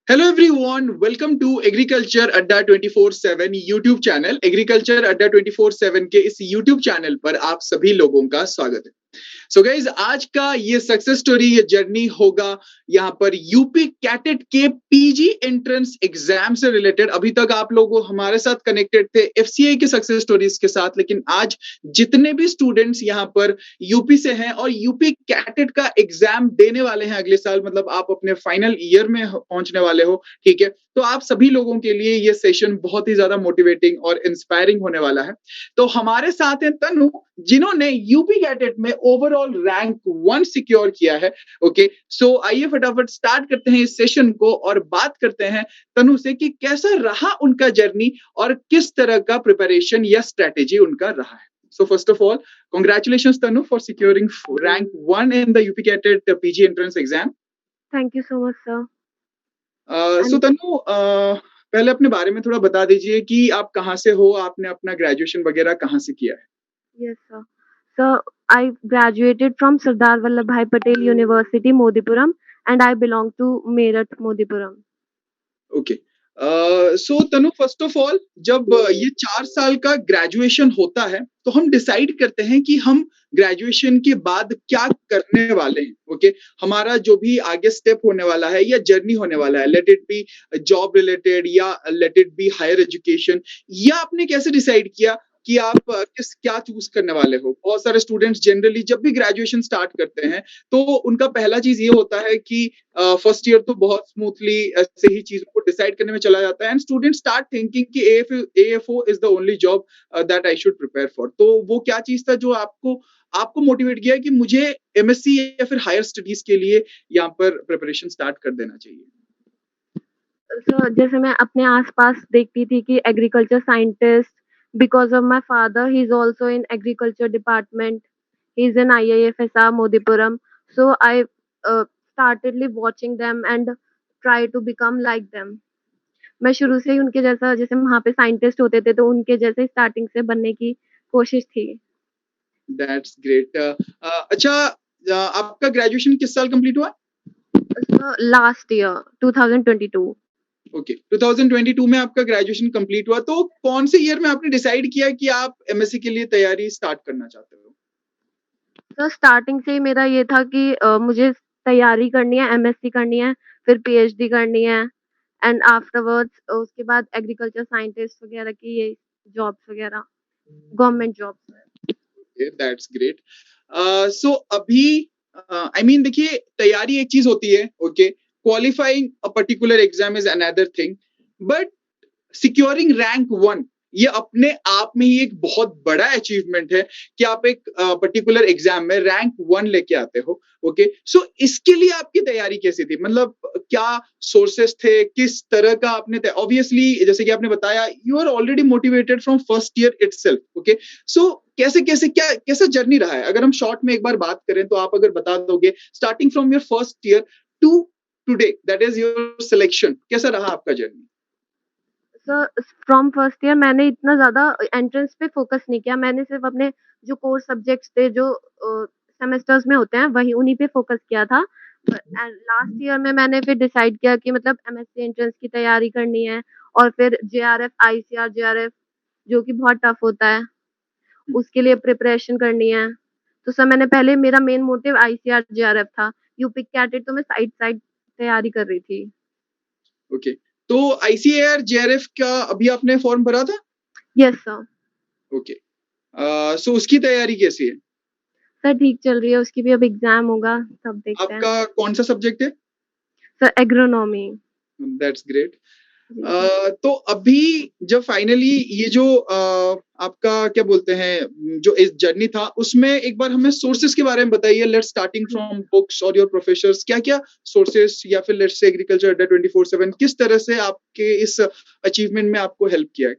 Hello everyone, welcome to agriculture Adda 24/7 YouTube channel. Agriculture Adda 24/7 के इस YouTube channel पर आप सभी लोगों का स्वागत है। सो गाइज, आज का ये सक्सेस स्टोरी, ये जर्नी होगा यहाँ पर यूपी कैटेट के पीजी एंट्रेंस एग्जाम से रिलेटेड। अभी तक आप लोग हमारे साथ कनेक्टेड थे एफसीआई के सक्सेस स्टोरीज के साथ, लेकिन आज जितने भी स्टूडेंट्स यहाँ पर यूपी से हैं और यूपी कैटेट का एग्जाम देने वाले हैं अगले साल, मतलब आप अपने फाइनल ईयर में पहुंचने वाले हो, ठीक है, तो आप सभी लोगों के लिए ये सेशन बहुत ही ज्यादा मोटिवेटिंग और इंस्पायरिंग होने वाला है। तो हमारे साथ हैं तनु, जिन्होंने यूपी कैटेट में ओवरऑल रैंक 1 सिक्योर किया है। ओके, सो आइए फटाफट स्टार्ट करते हैं इस सेशन को और बात करते हैं तनु से कि कैसा रहा उनका जर्नी और किस तरह का प्रिपरेशन या स्ट्रेटेजी उनका रहा है। So first of all, congratulations Tanu for securing rank 1 in the UP CATET PG entrance exam. Thank you so much, sir. So तनु, पहले अपने बारे में थोड़ा बता दीजिए कि आप कहाँ से हो, आपने अपना ग्रेजुएशन वगैरह कहाँ से किया है? Yes, sir. So I graduated from Sardar Vallabhbhai Patel University, Modipuram, and I belong to Meerut, Modipuram. Okay, so Tanu, first of all जब ये 4 साल का ग्रेजुएशन होता है तो हम डिसाइड करते हैं कि हम ग्रेजुएशन के बाद क्या करने वाले हैं। ओके, हमारा जो भी आगे स्टेप होने वाला है या जर्नी होने वाला है, let it be job related या let it be higher education, या आपने कैसे डिसाइड किया कि आप किस क्या चूज करने वाले हो? बहुत सारे स्टूडेंट्स जनरली जब भी ग्रेजुएशन स्टार्ट करते हैं तो उनका पहला चीज ये होता है कि फर्स्ट ईयर तो बहुत स्मूथली ऐसे ही चीजों को डिसाइड करने में चला जाता है एंड स्टूडेंट स्टार्ट थिंकिंग कि AFO is the only job that I should prepare for. तो वो क्या चीज था जो आपको आपको मोटिवेट किया कि मुझे एमएससी या फिर हायर स्टडीज के लिए यहाँ पर प्रिपरेशन स्टार्ट कर देना चाहिए? So जैसे मैं अपने आसपास देखती थी कि agriculture scientist, because of my father, he's also in agriculture department. He's in IIFSR Modipuram. So I startedly watching them and try to become like them. मैं शुरू से ही उनके जैसा, जैसे वहाँ पे साइंटिस्ट होते थे तो उनके जैसे स्टार्टिंग से बनने की कोशिश थी। That's great. अच्छा, आपका ग्रेजुएशन किस साल कंप्लीट हुआ? Last year 2022। ओके, 2022 में आपका ग्रेजुएशन कंप्लीट हुआ। तो कौन से ईयर में आपने डिसाइड किया कि आप एमएससी के लिए तैयारी स्टार्ट करना चाहते हो? तो स्टार्टिंग से ही मेरा ये था कि मुझे तैयारी करनी है, एमएससी करनी है, फिर पीएचडी करनी है एंड आफ्टरवर्ड्स उसके बाद एग्रीकल्चर साइंटिस्ट वगैरह की ये जॉब्स वगैरह, government jobs. That's great. So अभी आई मीन देखिए, तैयारी एक चीज होती है, okay, qualifying a particular exam is another thing, but securing rank 1 ये अपने आप में ही एक बहुत बड़ा अचीवमेंट है कि आप एक पर्टिकुलर एग्जाम में रैंक 1 लेके आते हो। ओके, सो इसके लिए आपकी तैयारी कैसी थी? मतलब क्या सोर्सेस थे, किस तरह का आपने ऑब्वियसली जैसे कि आपने बताया you are already motivated from first year itself. Okay, so कैसे कैसे क्या कैसा जर्नी रहा है? अगर हम शॉर्ट में एक बार बात करें तो आप अगर बता दोगे starting from your first year to today, that is your selection, कैसा रहा आपका journey? Sir from first year मैंने इतना ज़्यादा एंट्रेंस पे फोकस नहीं किया। मैंने सिर्फ अपने जो कोर सब्जेक्ट्स थे जो सेमेस्टर्स में होते हैं वही उन्हीं पे फोकस किया था। एंड लास्ट ईयर में मैंने फिर डिसाइड किया कि मतलब एमएससी एंट्रेंस की तैयारी करनी है और फिर जेआरएफ, आईसीआर जेआरएफ जो कि बहुत टफ होता है, उसके लिए प्रिपरेशन करनी है। तो सर मैंने पहले मेरा मेन मोटिव आईसीआर जेआरएफ था। यूपी कैटेट तो मैं साइड साइड तैयारी कर रही थी। ओके, तो आईसीएआर जेआरएफ का अभी आपने फॉर्म भरा था? Yes sir. ओके, सो उसकी तैयारी कैसी है? सर ठीक चल रही है, उसकी भी अब एग्जाम होगा तब देखते हैं। आपका कौन सा सब्जेक्ट है? Sir agronomy. That's great. तो अभी जब फाइनली ये जो आपका क्या बोलते हैं जो इस जर्नी था उसमें एक बार हमें सोर्सेस के बारे में बताइए। लेट्स स्टार्टिंग फ्रॉम बुक्स और योर प्रोफेसर्स, क्या क्या सोर्सेस या फिर लेट्स से एग्रीकल्चर अड्डा 24/7 किस तरह से आपके इस अचीवमेंट में आपको हेल्प किया है?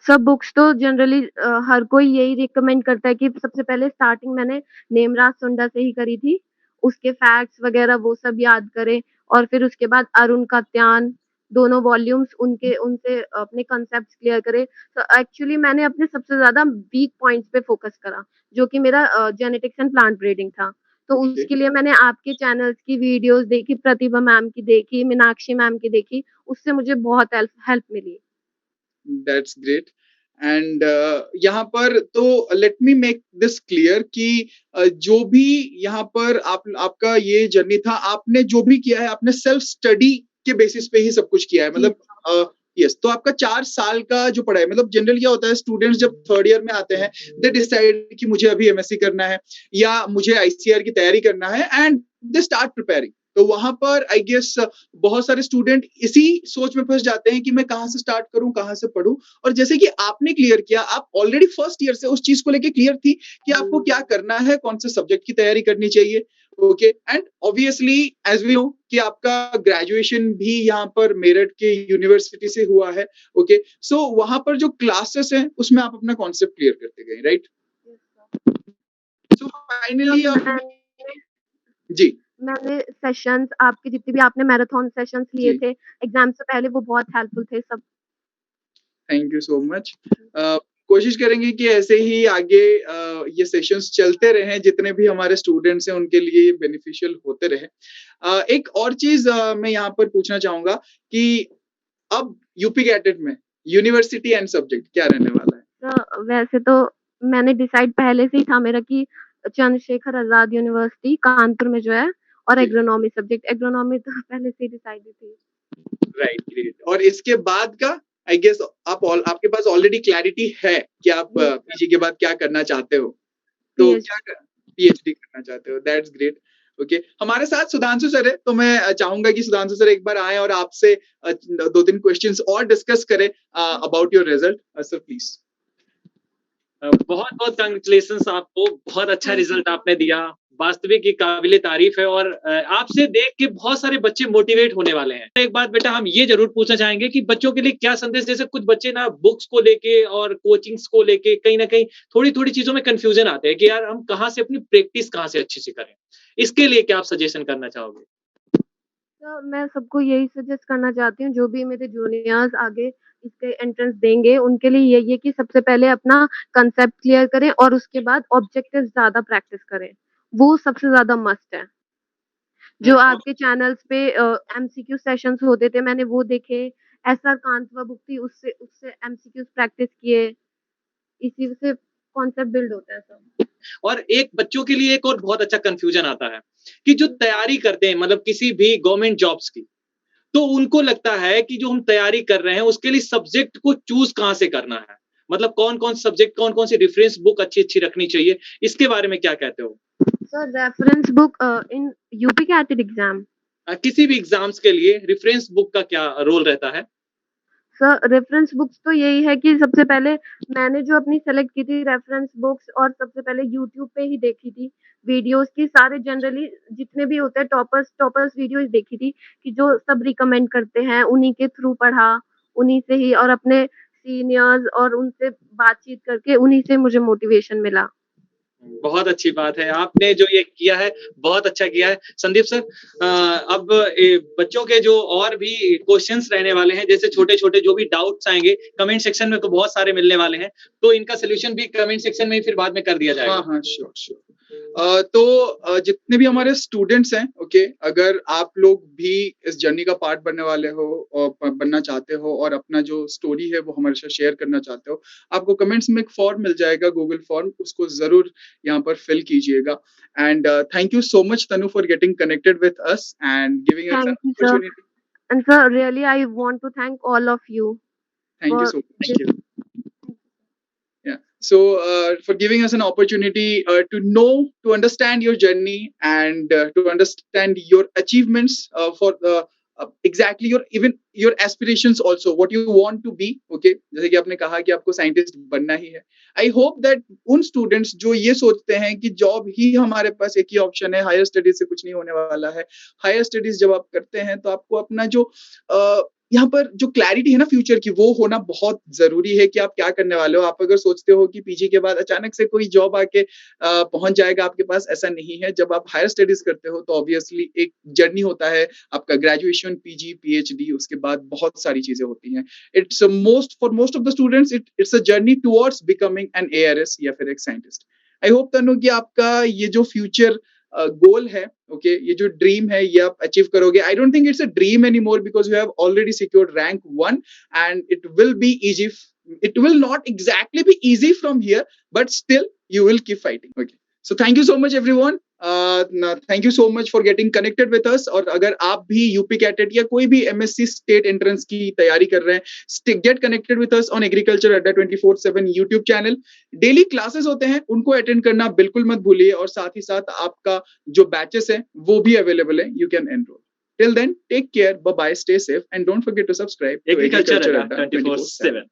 सब बुक्स तो जनरली हर कोई यही रिकमेंड करता है कि सबसे पहले स्टार्टिंग मैंने नेमराज सुंडा से ही करी थी। उसके फैक्ट्स वगैरह वो सब याद करें और फिर उसके बाद अरुण कात्यान, दोनों वॉल्यूम्स उनके उनसे अपने कांसेप्ट्स क्लियर करे। तो एक्चुअली मैंने अपने सबसे ज़्यादा वीक पॉइंट्स पे फोकस करा, जो कि मेरा जेनेटिक्स एंड प्लांट ब्रीडिंग था। तो ओके, उसके लिए मैंने आपके चैनल्स की वीडियोज़ देखी, प्रतिभा मैम की देखी, मीनाक्षी मैम की देखी, उससे मुझे बहुत हेल्प हेल्प मिली। That's great. एंड यहाँ पर तो let me make this clear कि जो भी यहाँ पर आपका ये जर्नी था, आपने जो भी किया है आपने सेल्फ स्टडी के बेसिस पे ही सब कुछ किया है, जी। मतलब यस। तो आपका 4 साल का जो पढ़ाई, मतलब जनरल क्या होता है, स्टूडेंट्स जब थर्ड ईयर में आते हैं, दे डिसाइड कि मुझे अभी एमएससी करना है या मुझे आईसीआर की तैयारी करना है, एंड दे स्टार्ट प्रिपेयरिंग। तो वहां पर आई गेस बहुत सारे स्टूडेंट इसी सोच में फंस जाते हैं कि मैं कहाँ से स्टार्ट करूं, कहाँ से पढूं। और जैसे कि आपने क्लियर किया, आप ऑलरेडी फर्स्ट ईयर से उस चीज को लेके क्लियर थी कि आपको क्या करना है, कौन से सब्जेक्ट की तैयारी करनी चाहिए। Okay, and obviously as we know कि आपका ग्रेजुएशन भी यहाँ पर मेरठ के यूनिवर्सिटी से हुआ है। ओके, सो वहां पर जो क्लासेस हैं उसमें आप अपना कॉन्सेप्ट क्लियर करते गए, राइट? सो तो फाइनली अब मैंने जी, मैंने सेशंस आपके जितने भी आपने मैराथन सेशंस लिए जी, थे, एग्ज़ाम से पहले वो बहुत हेल्पफुल थे सब। Thank you so much. कोशिश करेंगे कि ऐसे ही आगे ये सेशंस चलते रहें, जितने भी हमारे स्टूडेंट्स हैं उनके लिए बेनिफिशियल होते रहे। एक और चीज मैं यहाँ पर पूछना चाहूंगा कि अब यूपी कैडेट में यूनिवर्सिटी एंड सब्जेक्ट क्या रहने वाला है? तो वैसे तो मैंने डिसाइड पहले से ही था मेरा कि चंद्रशेखर आज़ाद यूनिवर्सिटी कानपुर में जो है, और जी, एग्रोनॉमी सब्जेक्ट, एग्रोनॉमी तो पहले से ही डिसाइडेड थी। Right, great. और इसके बाद का आई गेस आपके पास ऑलरेडी क्लैरिटी है कि आप जी, पीजी के बाद क्या करना चाहते हो। तो पीएच क्या पीएचडी करना चाहते हो, दैट्स ग्रेट। ओके, हमारे साथ सुधांशु सर है, तो मैं चाहूंगा कि सुधांशु सर एक बार आए और आपसे 2-3 क्वेश्चंस और डिस्कस करें about your result. Sir please. बहुत बहुत कांग्रेचुलेशंस आपको, बहुत अच्छा थैंक यू रिजल्ट सर। आपने दिया। वास्तविक ये काबिले तारीफ है और आपसे देख के बहुत सारे बच्चे मोटिवेट होने वाले हैं। एक बात बेटा हम ये जरूर पूछना चाहेंगे कि बच्चों के लिए क्या संदेश, जैसे कुछ बच्चे ना बुक्स को लेके और कोचिंग्स को लेके कहीं ना कहीं थोड़ी थोड़ी चीजों में कंफ्यूजन आते हैं कि यार हम कहाँ से अपनी प्रैक्टिस कहाँ से अच्छी से करें, इसके लिए क्या आप सजेशन करना चाहोगे? तो मैं सबको यही सजेस्ट करना चाहती हूँ, जो भी मेरे जूनियर्स आगे इसके एंट्रेंस देंगे, उनके लिए यही है कि सबसे पहले अपना कांसेप्ट क्लियर करें और उसके बाद ऑब्जेक्टिव्स ज़्यादा प्रैक्टिस करें। वो सबसे ज़्यादा मस्ट है। जो और आपके चैनल्स पे एमसीक्यू सेशंस होते थे, मैंने वो देखे। एसआर कांतवा बुक थी, उससे उससे एमसीक्यूज़ प्रैक्टिस किए। इसी से कॉन्सेप्ट बिल्ड होता है सब। और एक बच्चों के लिए एक और बहुत अच्छा कंफ्यूजन आता है कि जो तैयारी करते हैं मतलब किसी भी गवर्नमेंट जॉब्स की, तो उनको लगता है कि जो हम तैयारी कर रहे हैं उसके लिए सब्जेक्ट को चूज कहाँ से करना है, मतलब कौन कौन सब्जेक्ट, कौन कौन सी रेफरेंस बुक अच्छी अच्छी रखनी चाहिए, इसके बारे में क्या कहते हो? Sir reference book in UP CATET exam. किसी भी एग्जाम्स के लिए रेफरेंस बुक का क्या रोल रहता है? सर रेफरेंस बुक्स तो यही है कि सबसे पहले मैंने जो अपनी सेलेक्ट की थी रेफरेंस बुक्स, और सबसे पहले यूट्यूब पे ही देखी थी वीडियोस की, सारे जनरली जितने भी होते हैं टॉपर्स टॉपर्स वीडियोस देखी थी कि जो सब रिकमेंड करते हैं, उन्हीं के थ्रू पढ़ा, उन्हीं से ही, और अपने सीनियर्स और उनसे बातचीत करके उन्हीं से मुझे मोटिवेशन मिला। बहुत अच्छी बात है, आपने जो ये किया है बहुत अच्छा किया है। संदीप सर, अब बच्चों के जो और भी क्वेश्चंस रहने वाले हैं, जैसे छोटे छोटे जो भी डाउट्स आएंगे कमेंट सेक्शन में तो बहुत सारे मिलने वाले हैं, तो इनका सोल्यूशन भी कमेंट सेक्शन में ही फिर बाद में कर दिया जाएगा। हाँ हाँ, श्योर श्योर। तो जितने भी हमारे स्टूडेंट्स हैं, ओके, अगर आप लोग भी इस जर्नी का पार्ट बनने वाले हो और बनना चाहते हो और अपना जो स्टोरी है वो हमारे साथ शेयर करना चाहते हो, आपको कमेंट्स में एक फॉर्म मिल जाएगा, गूगल फॉर्म, उसको जरूर यहाँ पर फिल कीजिएगा। And thank you so much Tanu for getting connected with us and giving us an thank you sir. Opportunity. And sir really I want to thank all of you thank you for so much. This. Thank you. Yeah. So, for giving us an opportunity to understand your journey and to understand your achievements for exactly your aspirations also, what you want to be. Okay, जैसे कि आपने कहा कि आपको scientist बनना ही है। I hope that उन students जो ये सोचते हैं कि जॉब ही हमारे पास एक ही ऑप्शन है, हायर स्टडीज से कुछ नहीं होने वाला है। हायर स्टडीज जब आप करते हैं तो आपको अपना जो यहाँ पर जो क्लैरिटी है ना फ्यूचर की, वो होना बहुत जरूरी है कि आप क्या करने वाले हो। आप अगर सोचते हो कि पीजी के बाद अचानक से कोई जॉब आके पहुंच जाएगा आपके पास, ऐसा नहीं है। जब आप हायर स्टडीज करते हो तो ऑब्वियसली एक जर्नी होता है आपका, ग्रेजुएशन, पीजी, पीएचडी, उसके बाद बहुत सारी चीजें होती हैं। It's most of the students it's a journey towards becoming an ARS या फिर एक साइंटिस्ट। आई होप तनु कि आपका ये जो फ्यूचर गोल है, ओके, ये जो ड्रीम है ये आप अचीव करोगे. I don't think it's a dream any more because you have already secured rank 1 and it will be easy. It will not exactly be easy from here, but still you will keep fighting. Okay. So thank you so much everyone. Thank you so much for getting connected with us. और अगर आप भी UP CATET या कोई भी MSc state entrance की तैयारी कर रहे हैं, get connected with us on agriculture Adda 24/7 YouTube channel. Daily classes होते हैं, उनको अटेंड करना बिल्कुल मत भूलिए, और साथ ही साथ आपका जो बैचेस हैं वो भी अवेलेबल है. You can enroll. Till then, take care, bye bye, stay safe, and don't forget to subscribe to Agriculture Agriculture Adda Adda 24/7.